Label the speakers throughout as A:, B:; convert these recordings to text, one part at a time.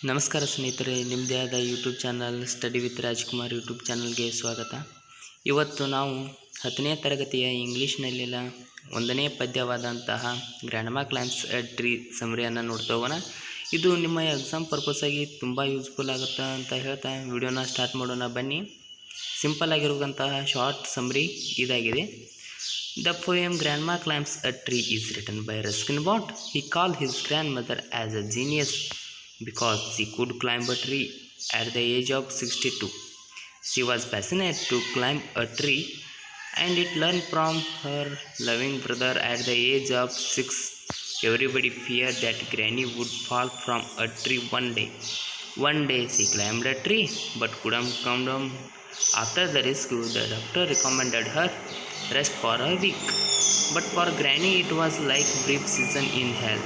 A: ನಮಸ್ಕಾರ ಸ್ನೇಹಿತರೆ, ನಿಮ್ಮದೇ ಆದ YouTube channel study with Rajkumar YouTube ಚಾನಲ್ಗೆ ಸ್ವಾಗತ. ಇವತ್ತು ನಾವು 10ನೇ ತರಗತಿಯ ಇಂಗ್ಲೀಷ್ನಲ್ಲಿನ 1ನೇ ಪದ್ಯವಾದಂತಹ ಗ್ರ್ಯಾಂಡ್ಮಾ ಕ್ಲೈಮ್ಸ್ ಎ ಟ್ರೀ ಸಮರಿಯನ್ನು ನೋಡ್ತಾ ಹೋಗೋಣ. ಇದು ನಿಮ್ಮ ಎಕ್ಸಾಮ್ ಪರ್ಪಸ್ಸಾಗಿ ತುಂಬ ಯೂಸ್ಫುಲ್ ಆಗುತ್ತೆ ಅಂತ ಹೇಳ್ತಾ ವಿಡಿಯೋನ ಸ್ಟಾರ್ಟ್ ಮಾಡೋಣ ಬನ್ನಿ. ಸಿಂಪಲ್ ಆಗಿರುವಂತಹ ಶಾರ್ಟ್ ಸಮರಿ ಇದಾಗಿದೆ. The poem Grandma Climbs a Tree is written by Ruskin Bond. He called his grandmother as a genius because she could climb a tree at the age of 62. She was passionate to climb a tree and it learned from her loving brother at the age of 6. Everybody feared that Granny would fall from a tree one day. One day she climbed a tree but couldn't come down. After the rescue, the doctor recommended her rest for a week. But for Granny it was like brief season in hell.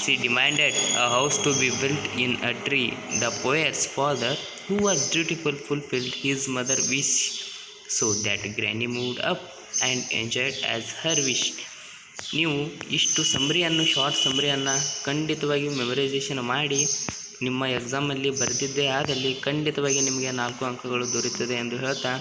A: She demanded a house to be built in a tree. The poet's father, who was dutiful, fulfilled his mother's wish, so that Granny moved up and enjoyed as her wish. ನೀವು ಇಷ್ಟು ಸಮರಿಯನ್ನು short ಸಮರಿಯನ್ನು ಖಂಡಿತವಾಗಿ memorisation ಮಾಡಿ ನಿಮ್ಮ ಎಕ್ಸಾಮಲ್ಲಿ ಬರೆದಿದ್ದೇ ಆದಲ್ಲಿ ಖಂಡಿತವಾಗಿ ನಿಮಗೆ 4 ಅಂಕಗಳು ದೊರೆಯುತ್ತದೆ ಎಂದು ಹೇಳ್ತಾ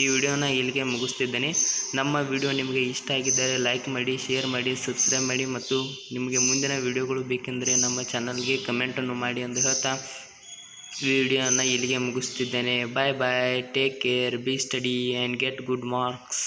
A: ಈ ವಿಡಿಯೋನ ಇಲ್ಲಿಗೆ ಮುಗಿಸ್ತಿದ್ದೇನೆ. ನಮ್ಮ ವಿಡಿಯೋ ನಿಮಗೆ ಇಷ್ಟ ಆಗಿದ್ದರೆ ಲೈಕ್ ಮಾಡಿ, ಶೇರ್ ಮಾಡಿ, ಸಬ್ಸ್ಕ್ರೈಬ್ ಮಾಡಿ ಮತ್ತು ನಿಮಗೆ ಮುಂದಿನ ವಿಡಿಯೋಗಳು ಬೇಕೆಂದರೆ ನಮ್ಮ ಚಾನಲ್ಗೆ ಕಮೆಂಟನ್ನು ಮಾಡಿ ಎಂದು ಹೇಳ್ತಾ ವಿಡಿಯೋನ ಇಲ್ಲಿಗೆ ಮುಗಿಸ್ತಿದ್ದೇನೆ. Bye bye, take care, be study and get good marks.